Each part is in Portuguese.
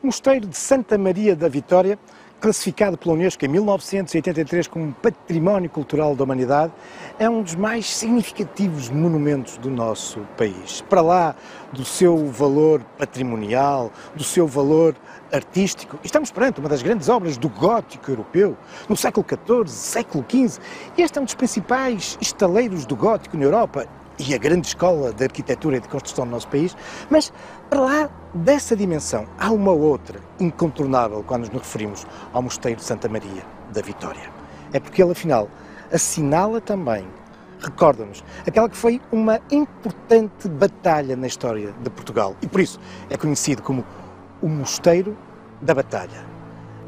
Mosteiro de Santa Maria da Vitória, classificado pela Unesco em 1983 como Património Cultural da Humanidade, é um dos mais significativos monumentos do nosso país. Para lá do seu valor patrimonial, do seu valor artístico, estamos perante uma das grandes obras do gótico europeu, no século XIV, século XV, e este é um dos principais estaleiros do gótico na Europa e a grande escola de arquitetura e de construção do nosso país, mas para lá dessa dimensão há uma outra incontornável quando nos referimos ao Mosteiro de Santa Maria da Vitória. É porque ele, afinal, assinala também, recorda-nos, aquela que foi uma importante batalha na história de Portugal e por isso é conhecido como o Mosteiro da Batalha.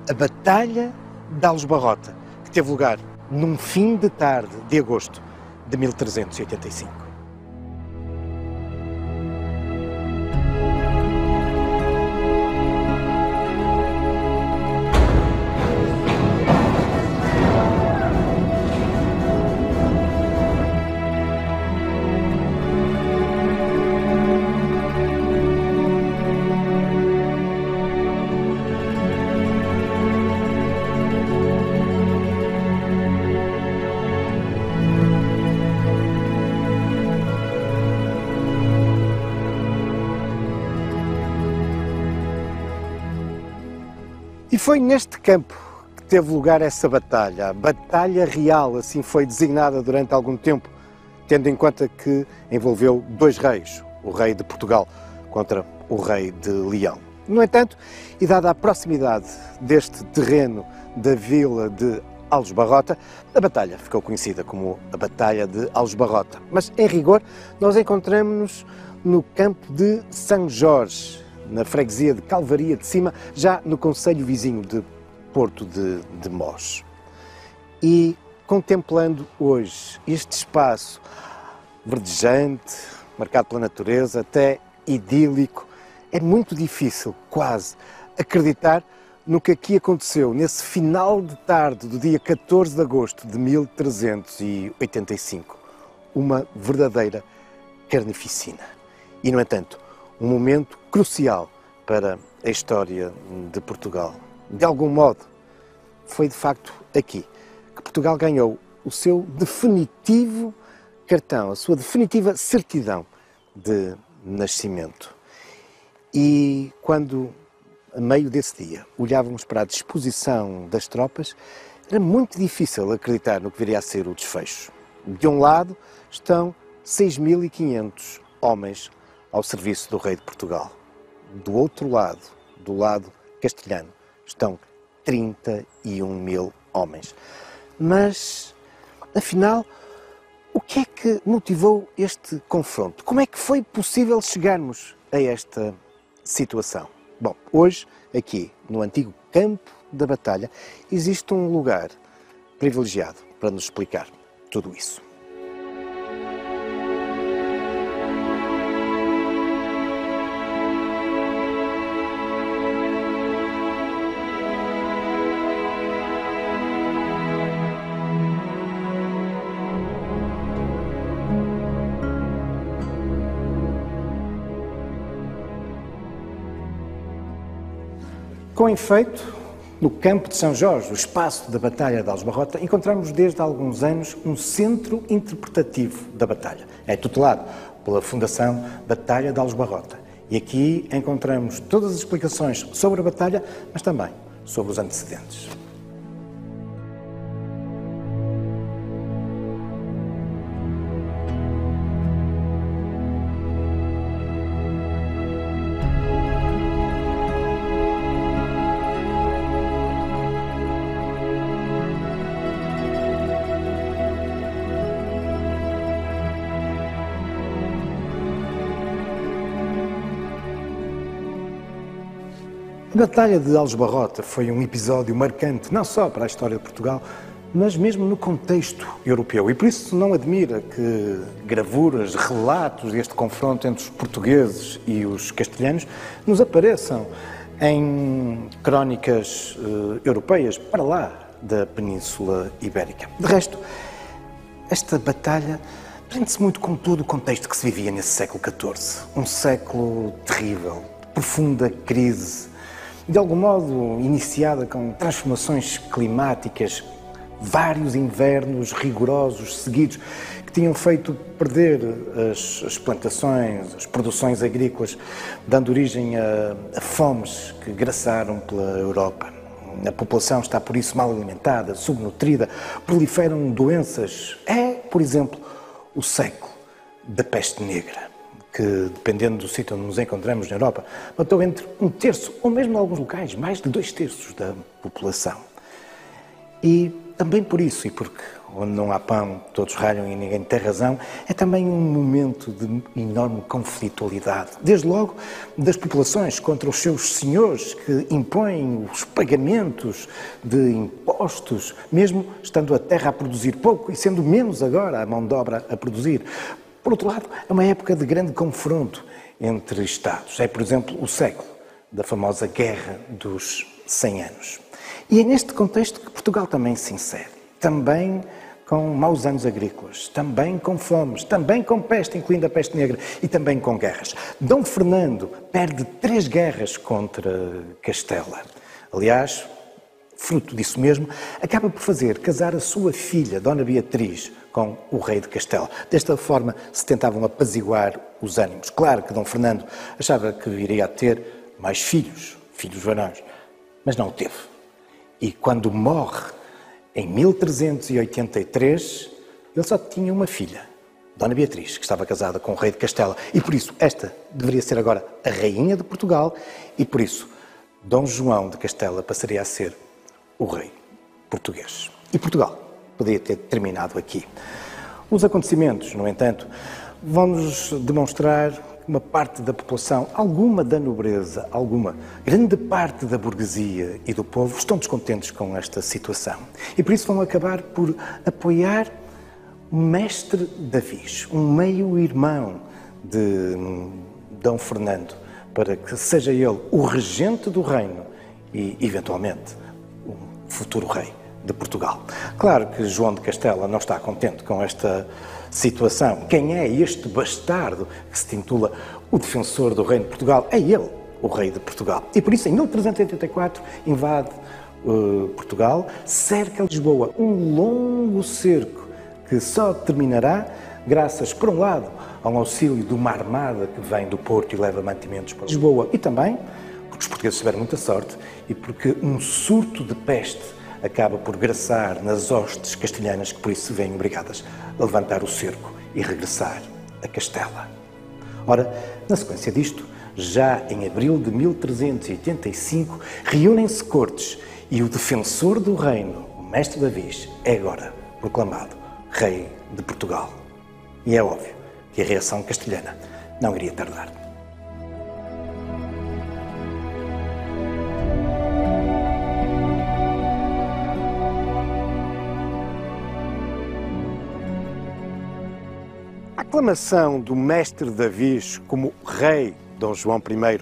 A Batalha de Aljubarrota, que teve lugar num fim de tarde de agosto de 1385. E foi neste campo que teve lugar essa batalha, a Batalha Real, assim foi designada durante algum tempo, tendo em conta que envolveu dois reis, o rei de Portugal contra o rei de Leão. No entanto, e dada a proximidade deste terreno da vila de Aljubarrota, a batalha ficou conhecida como a Batalha de Aljubarrota. Mas, em rigor, nós encontramos-nos no campo de São Jorge, na freguesia de Calvaria de Cima, já no concelho vizinho de Porto de Mós. E contemplando hoje este espaço verdejante, marcado pela natureza, até idílico, é muito difícil, quase, acreditar no que aqui aconteceu nesse final de tarde do dia 14 de agosto de 1385. Uma verdadeira carnificina. E, no entanto, um momento crucial para a história de Portugal. De algum modo, foi de facto aqui que Portugal ganhou o seu definitivo cartão, a sua definitiva certidão de nascimento. E quando, a meio desse dia, olhávamos para a disposição das tropas, era muito difícil acreditar no que viria a ser o desfecho. De um lado estão 6.500 homens ao serviço do rei de Portugal. Do outro lado, do lado castelhano, estão 31.000 homens. Mas, afinal, o que é que motivou este confronto? Como é que foi possível chegarmos a esta situação? Bom, hoje, aqui, no antigo campo da batalha, existe um lugar privilegiado para nos explicar tudo isso. Com efeito, no campo de São Jorge, o espaço da Batalha de Aljubarrota, encontramos desde há alguns anos um centro interpretativo da batalha. É tutelado pela Fundação Batalha de Aljubarrota. E aqui encontramos todas as explicações sobre a batalha, mas também sobre os antecedentes. A Batalha de Aljubarrota foi um episódio marcante não só para a história de Portugal, mas mesmo no contexto europeu. E por isso não admira que gravuras, relatos deste confronto entre os portugueses e os castelhanos nos apareçam em crónicas europeias para lá da Península Ibérica. De resto, esta batalha prende-se muito com todo o contexto que se vivia nesse século XIV. Um século terrível, de profunda crise, de algum modo iniciada com transformações climáticas, vários invernos rigorosos seguidos que tinham feito perder as plantações, as produções agrícolas, dando origem a fomes que graçaram pela Europa. A população está, por isso, mal alimentada, subnutrida, proliferam doenças. É, por exemplo, o século da peste negra, que, dependendo do sítio onde nos encontramos na Europa, matou entre 1/3, ou mesmo em alguns locais, mais de 2/3 da população. E também por isso, e porque onde não há pão, todos ralham e ninguém tem razão, é também um momento de enorme conflitualidade. Desde logo das populações contra os seus senhores que impõem os pagamentos de impostos, mesmo estando a terra a produzir pouco e sendo menos agora a mão de obra a produzir. Por outro lado, é uma época de grande confronto entre Estados. É, por exemplo, o século da famosa Guerra dos 100 Anos. E é neste contexto que Portugal também se insere. Também com maus anos agrícolas, também com fomes, também com peste, incluindo a peste negra, e também com guerras. Dom Fernando perde 3 guerras contra Castela. Aliás, fruto disso mesmo, acaba por fazer casar a sua filha, Dona Beatriz, com o rei de Castela. Desta forma se tentavam apaziguar os ânimos. Claro que Dom Fernando achava que iria a ter mais filhos varões, mas não o teve. E quando morre, em 1383, ele só tinha uma filha, Dona Beatriz, que estava casada com o rei de Castela. E por isso, esta deveria ser agora a rainha de Portugal e por isso, Dom João de Castela passaria a ser o rei português. E Portugal poderia ter terminado aqui. Os acontecimentos, no entanto, vão-nos demonstrar que uma parte da população, alguma da nobreza, grande parte da burguesia e do povo estão descontentes com esta situação. E por isso vão acabar por apoiar o mestre Davis, um meio-irmão de Dom Fernando, para que seja ele o regente do reino e, eventualmente, o futuro rei de Portugal. Claro que João de Castela não está contente com esta situação. Quem é este bastardo que se titula o defensor do reino de Portugal? É ele, o rei de Portugal. E por isso, em 1384, invade Portugal, cerca Lisboa, um longo cerco que só terminará graças, por um lado, ao auxílio de uma armada que vem do Porto e leva mantimentos para Lisboa, e também porque os portugueses tiveram muita sorte e porque um surto de peste acaba por graçar nas hostes castelhanas que por isso se veem obrigadas a levantar o cerco e regressar a Castela. Ora, na sequência disto, já em abril de 1385, reúnem-se cortes e o defensor do reino, o mestre Davis, é agora proclamado rei de Portugal. E é óbvio que a reação castelhana não iria tardar. A aclamação do mestre Davis como rei Dom João I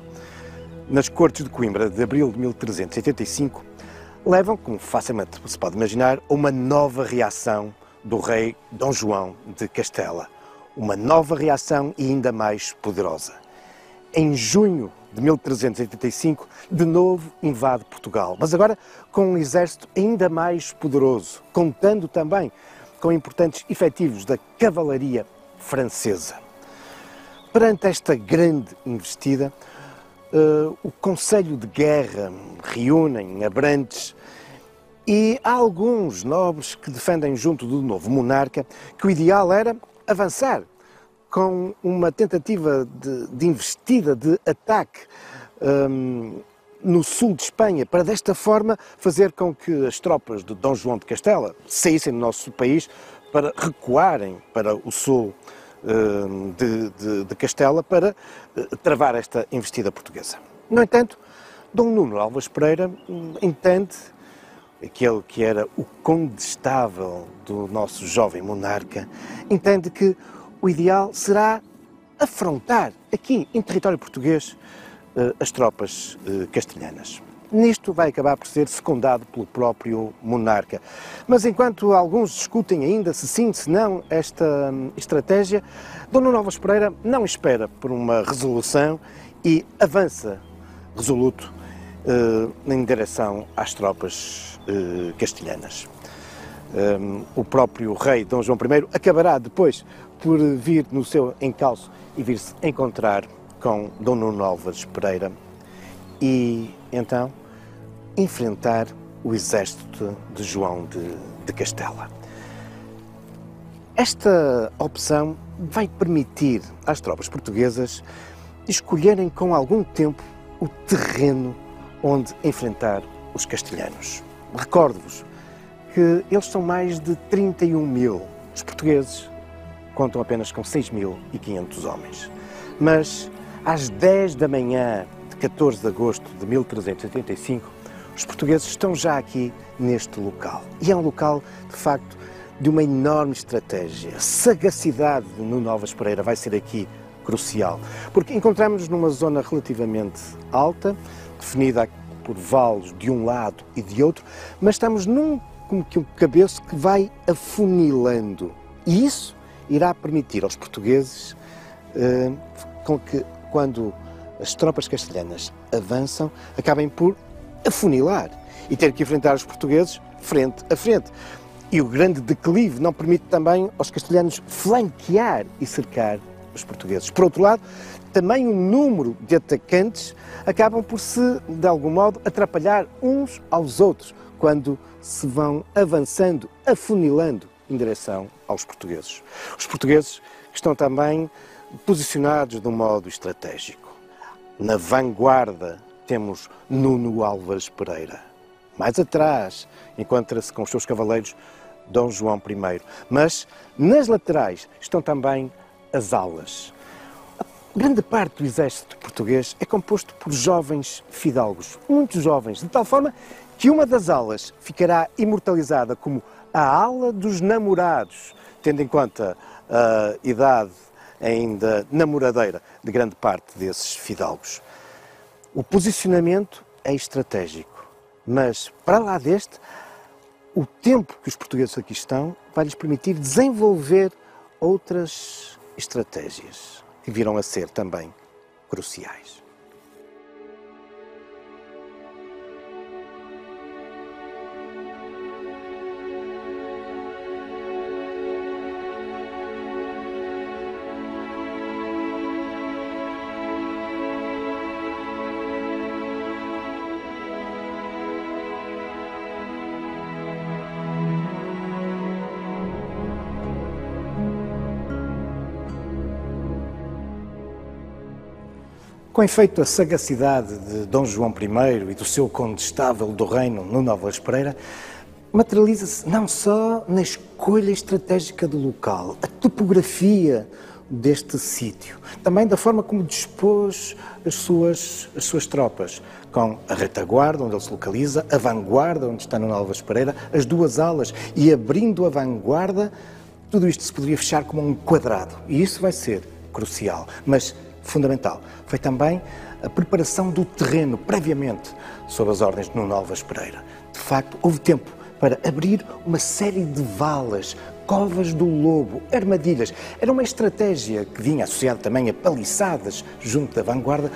nas cortes de Coimbra de abril de 1385 levam, como facilmente se pode imaginar, a uma nova reação do rei Dom João de Castela. Uma nova reação e ainda mais poderosa. Em junho de 1385, de novo invade Portugal, mas agora com um exército ainda mais poderoso, contando também com importantes efetivos da cavalaria francesa. Perante esta grande investida, o Conselho de Guerra reúne em Abrantes e há alguns nobres que defendem junto do novo monarca que o ideal era avançar com uma tentativa de investida, de ataque no sul de Espanha, para desta forma fazer com que as tropas de Dom João de Castela saíssem do nosso país para recuarem para o sul de Castela para travar esta investida portuguesa. No entanto, Dom Nuno Alves Pereira entende, aquele que era o condestável do nosso jovem monarca, entende que o ideal será afrontar aqui, em território português, as tropas castelhanas. Nisto vai acabar por ser secundado pelo próprio monarca. Mas enquanto alguns discutem ainda se sim, se não, esta estratégia, Dom Nuno Alves Pereira não espera por uma resolução e avança resoluto em direção às tropas castelhanas. O próprio rei Dom João I acabará depois por vir no seu encalço e vir-se encontrar com Dom Nuno Álvares Pereira e então enfrentar o exército de João de Castela. Esta opção vai permitir às tropas portuguesas escolherem com algum tempo o terreno onde enfrentar os castelhanos. Recordo-vos que eles são mais de 31.000. Os portugueses contam apenas com 6.500 homens. Mas às 10 da manhã de 14 de agosto de 1385, os portugueses estão já aqui neste local. E é um local, de facto, de uma enorme estratégia. A sagacidade de Nuno Álvares Pereira vai ser aqui crucial, porque encontramos-nos numa zona relativamente alta, definida por vales de um lado e de outro, mas estamos num como que um cabeço que vai afunilando. E isso irá permitir aos portugueses com que, quando as tropas castelhanas avançam, acabem por afunilar e ter que enfrentar os portugueses frente a frente. E o grande declive não permite também aos castelhanos flanquear e cercar os portugueses. Por outro lado, também o número de atacantes acabam por se, de algum modo, atrapalhar uns aos outros quando se vão avançando, afunilando em direção aos portugueses. Os portugueses estão também posicionados de um modo estratégico. Na vanguarda temos Nuno Álvares Pereira. Mais atrás encontra-se com os seus cavaleiros Dom João I. Mas nas laterais estão também as alas. A grande parte do exército português é composto por jovens fidalgos, muito jovens, de tal forma que uma das alas ficará imortalizada como a ala dos namorados, tendo em conta a idade ainda namoradeira de grande parte desses fidalgos. O posicionamento é estratégico, mas para lá deste, o tempo que os portugueses aqui estão vai-lhes permitir desenvolver outras estratégias que virão a ser também cruciais. Com efeito, a sagacidade de Dom João I e do seu condestável do reino, Nuno Álvares Pereira, materializa-se não só na escolha estratégica do local, a topografia deste sítio, também da forma como dispôs as suas tropas, com a retaguarda, onde ele se localiza, a vanguarda, onde está Nuno Álvares Pereira, as duas alas, e abrindo a vanguarda, tudo isto se poderia fechar como um quadrado, e isso vai ser crucial, mas fundamental. Foi também a preparação do terreno, previamente, sob as ordens de Nuno Álvares Pereira. De facto, houve tempo para abrir uma série de valas, covas do lobo, armadilhas. Era uma estratégia que vinha associada também a paliçadas junto da vanguarda,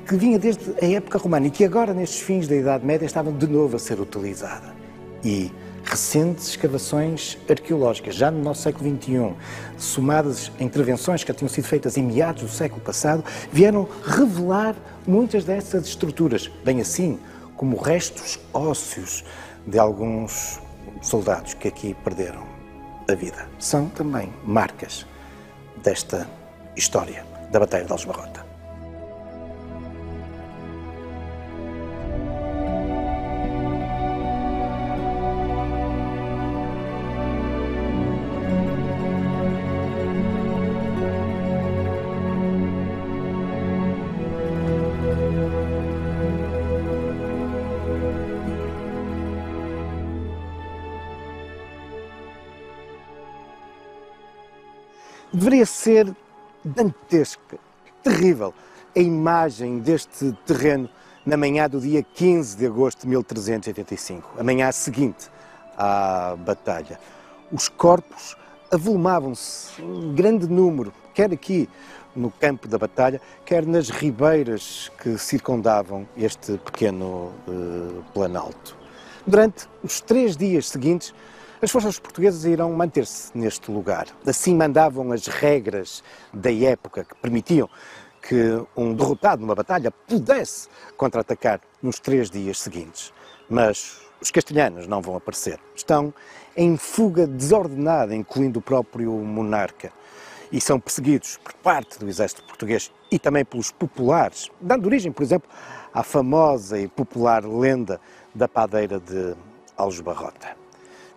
que vinha desde a época romana e que agora, nestes fins da Idade Média, estavam de novo a ser utilizada. E recentes escavações arqueológicas, já no nosso século XXI, somadas a intervenções que tinham sido feitas em meados do século passado, vieram revelar muitas dessas estruturas, bem assim como restos ósseos de alguns soldados que aqui perderam a vida. São também marcas desta história da Batalha de Aljubarrota. Deveria ser dantesca, terrível, a imagem deste terreno na manhã do dia 15 de agosto de 1385, a manhã seguinte à batalha. Os corpos avolumavam-se, um grande número, quer aqui no campo da batalha, quer nas ribeiras que circundavam este pequeno planalto. Durante os 3 dias seguintes, as forças portuguesas irão manter-se neste lugar. Assim mandavam as regras da época que permitiam que um derrotado numa batalha pudesse contra-atacar nos 3 dias seguintes. Mas os castelhanos não vão aparecer. Estão em fuga desordenada, incluindo o próprio monarca. E são perseguidos por parte do exército português e também pelos populares, dando origem, por exemplo, à famosa e popular lenda da padeira de Aljubarrota.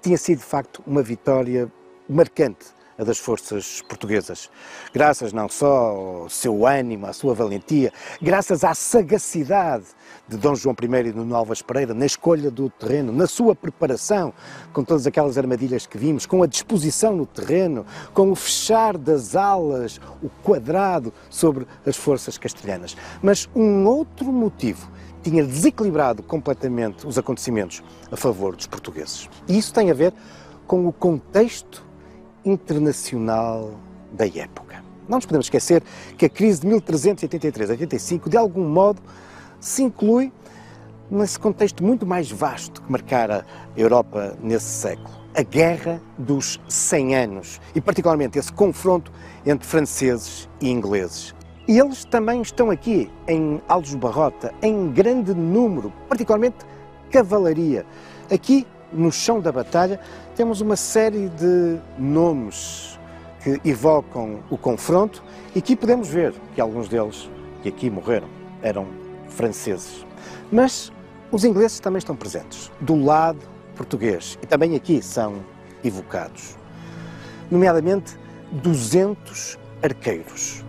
Tinha sido, de facto, uma vitória marcante a das forças portuguesas, graças não só ao seu ânimo, à sua valentia, graças à sagacidade de Dom João I e de Nuno Álvares Pereira na escolha do terreno, na sua preparação, com todas aquelas armadilhas que vimos, com a disposição no terreno, com o fechar das alas, o quadrado sobre as forças castelhanas. Mas um outro motivo tinha desequilibrado completamente os acontecimentos a favor dos portugueses. E isso tem a ver com o contexto internacional da época. Não nos podemos esquecer que a crise de 1383-85, de algum modo, se inclui nesse contexto muito mais vasto que marcara a Europa nesse século. A Guerra dos 100 Anos e, particularmente, esse confronto entre franceses e ingleses. E eles também estão aqui, em Aljubarrota, em grande número, particularmente cavalaria. Aqui, no chão da batalha, temos uma série de nomes que evocam o confronto e aqui podemos ver que alguns deles, que aqui morreram, eram franceses. Mas os ingleses também estão presentes, do lado português, e também aqui são evocados. Nomeadamente, 200 arqueiros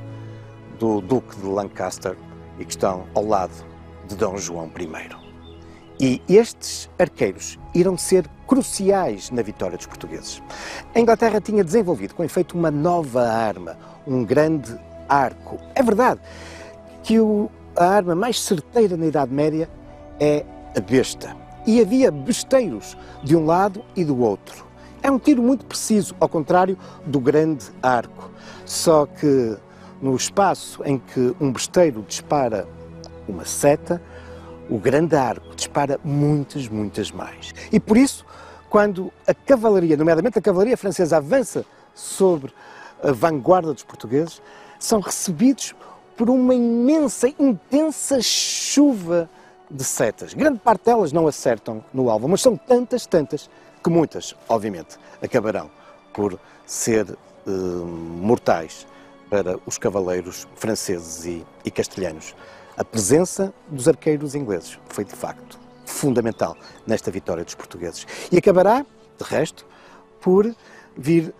do Duque de Lancaster e que estão ao lado de Dom João I. E estes arqueiros irão ser cruciais na vitória dos portugueses. A Inglaterra tinha desenvolvido com efeito uma nova arma, um grande arco. É verdade que a arma mais certeira na Idade Média é a besta. E havia besteiros de um lado e do outro. É um tiro muito preciso, ao contrário do grande arco. Só que no espaço em que um besteiro dispara uma seta, o grande arco dispara muitas mais. E por isso, quando a cavalaria, nomeadamente a cavalaria francesa, avança sobre a vanguarda dos portugueses, são recebidos por uma imensa, intensa chuva de setas. Grande parte delas não acertam no alvo, mas são tantas, que muitas, obviamente, acabarão por ser mortais para os cavaleiros franceses e castelhanos. A presença dos arqueiros ingleses foi, de facto, fundamental nesta vitória dos portugueses. E acabará, de resto, por vir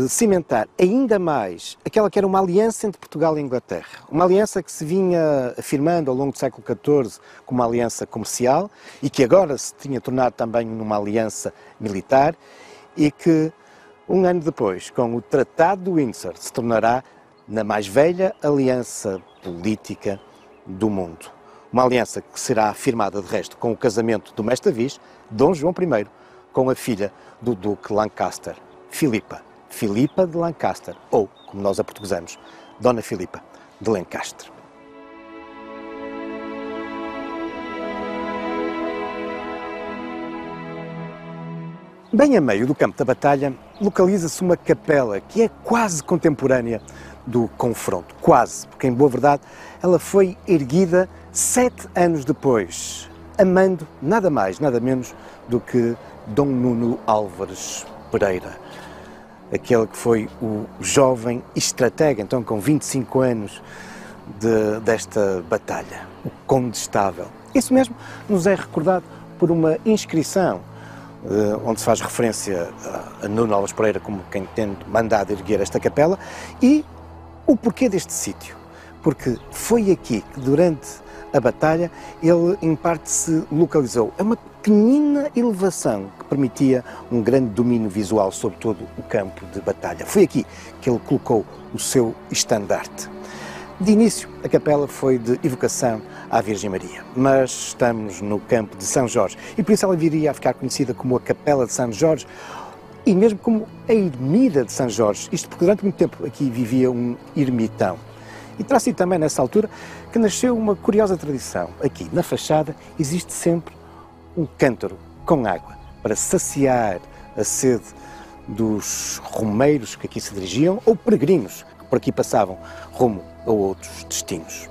cimentar ainda mais aquela que era uma aliança entre Portugal e Inglaterra. Uma aliança que se vinha afirmando ao longo do século XIV como uma aliança comercial e que agora se tinha tornado também numa aliança militar e que, um ano depois, com o Tratado de Windsor, se tornará na mais velha aliança política do mundo. Uma aliança que será firmada, de resto, com o casamento do mestre Viz, Dom João I, com a filha do Duque Lancaster, Filipa de Lancaster, ou, como nós a portuguesamos, Dona Filipa de Lencastre. Bem a meio do campo da batalha, localiza-se uma capela que é quase contemporânea do confronto. Quase, porque em boa verdade ela foi erguida 7 anos depois, amando nada mais, nada menos do que Dom Nuno Álvares Pereira. Aquele que foi o jovem estratega, então com 25 anos desta batalha, o condestável. Isso mesmo nos é recordado por uma inscrição onde se faz referência a Nuno Álvares Pereira como quem tem mandado erguer esta capela e o porquê deste sítio. Porque foi aqui que durante a batalha ele em parte se localizou. É uma pequenina elevação que permitia um grande domínio visual sobre todo o campo de batalha. Foi aqui que ele colocou o seu estandarte. De início, a capela foi de evocação à Virgem Maria, mas estamos no campo de São Jorge e por isso ela viria a ficar conhecida como a Capela de São Jorge e mesmo como a ermida de São Jorge, isto porque durante muito tempo aqui vivia um ermitão. E terá sido também nessa altura que nasceu uma curiosa tradição. Aqui, na fachada, existe sempre um cântaro com água para saciar a sede dos romeiros que aqui se dirigiam ou peregrinos que por aqui passavam rumo a outros destinos.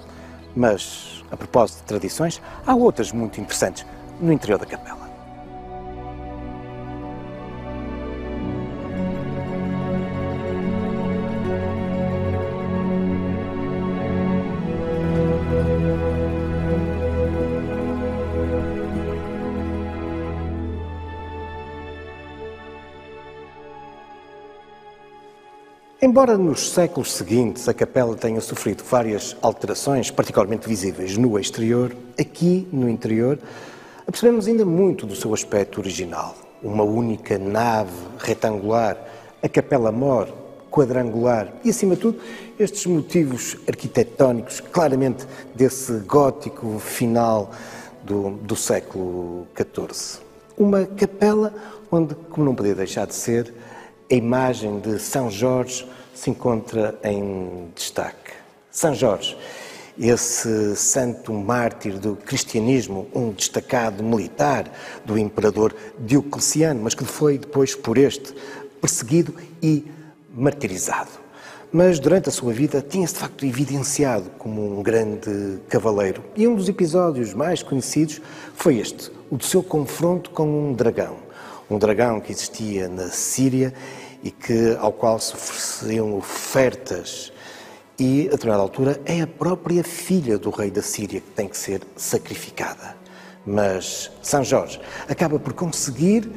Mas, a propósito de tradições, há outras muito interessantes no interior da capela. Embora nos séculos seguintes a capela tenha sofrido várias alterações, particularmente visíveis no exterior, aqui no interior apercebemos ainda muito do seu aspecto original. Uma única nave retangular, a capela-mor quadrangular e, acima de tudo, estes motivos arquitetónicos claramente desse gótico final do século XIV. Uma capela onde, como não podia deixar de ser, a imagem de São Jorge se encontra em destaque. São Jorge, esse santo mártir do cristianismo, um destacado militar do imperador Diocleciano, mas que foi depois por este perseguido e martirizado. Mas durante a sua vida tinha-se de facto evidenciado como um grande cavaleiro. E um dos episódios mais conhecidos foi este, o do seu confronto com um dragão. Um dragão que existia na Síria e ao qual se ofereciam ofertas. E, a determinada altura, é a própria filha do rei da Síria que tem que ser sacrificada. Mas São Jorge acaba por conseguir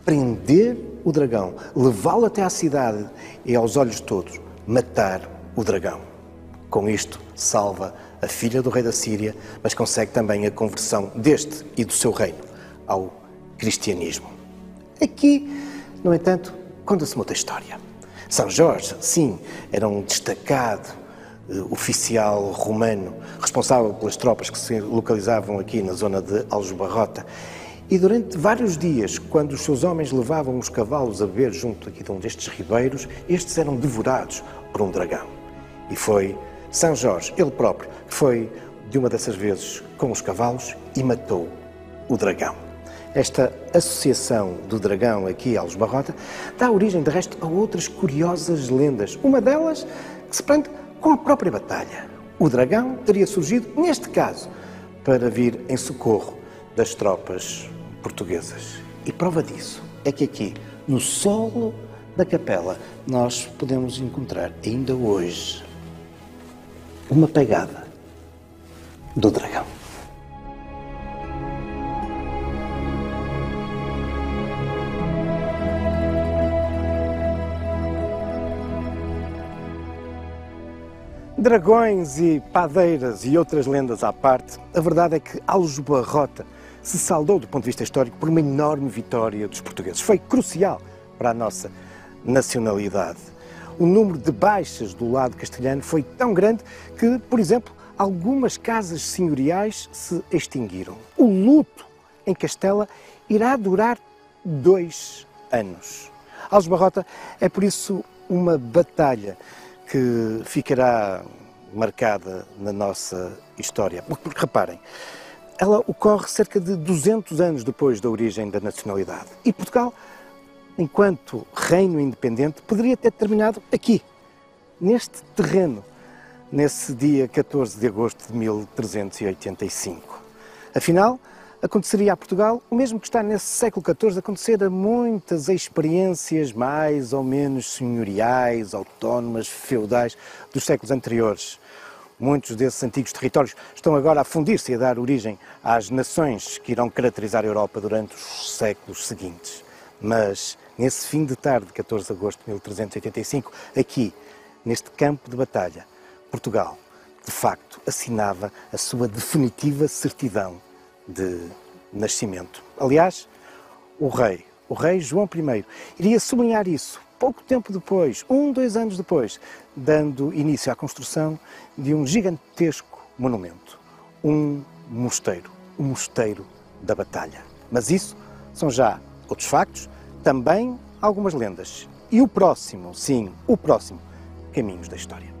prender o dragão, levá-lo até à cidade e, aos olhos de todos, matar o dragão. Com isto, salva a filha do rei da Síria, mas consegue também a conversão deste e do seu reino ao cristianismo. Aqui, no entanto, conta-se uma outra história. São Jorge, sim, era um destacado oficial romano, responsável pelas tropas que se localizavam aqui na zona de Aljubarrota. E durante vários dias, quando os seus homens levavam os cavalos a beber junto aqui de um destes ribeiros, estes eram devorados por um dragão. E foi São Jorge, ele próprio, que foi de uma dessas vezes com os cavalos e matou o dragão. Esta associação do dragão aqui a Aljubarrota dá origem, de resto, a outras curiosas lendas. Uma delas que se prende com a própria batalha. O dragão teria surgido, neste caso, para vir em socorro das tropas portuguesas. E prova disso é que aqui, no solo da capela, nós podemos encontrar ainda hoje uma pegada do dragão. Dragões e padeiras e outras lendas à parte, a verdade é que Aljubarrota se saldou, do ponto de vista histórico, por uma enorme vitória dos portugueses. Foi crucial para a nossa nacionalidade. O número de baixas do lado castelhano foi tão grande que, por exemplo, algumas casas senhoriais se extinguiram. O luto em Castela irá durar 2 anos. Aljubarrota é, por isso, uma batalha que ficará marcada na nossa história. Porque, reparem, ela ocorre cerca de 200 anos depois da origem da nacionalidade. E Portugal, enquanto reino independente, poderia ter terminado aqui, neste terreno, nesse dia 14 de agosto de 1385. Afinal, aconteceria a Portugal o mesmo que está nesse século XIV a acontecer a muitas experiências mais ou menos senhoriais, autónomas, feudais dos séculos anteriores. Muitos desses antigos territórios estão agora a fundir-se e a dar origem às nações que irão caracterizar a Europa durante os séculos seguintes. Mas, nesse fim de tarde de 14 de agosto de 1385, aqui, neste campo de batalha, Portugal, de facto, assinava a sua definitiva certidão de nascimento. Aliás, o rei João I, iria sublinhar isso pouco tempo depois, 2 anos depois, dando início à construção de um gigantesco monumento, um mosteiro, o Mosteiro da Batalha. Mas isso são já outros factos, também algumas lendas. E o próximo, sim, o próximo, Caminhos da História.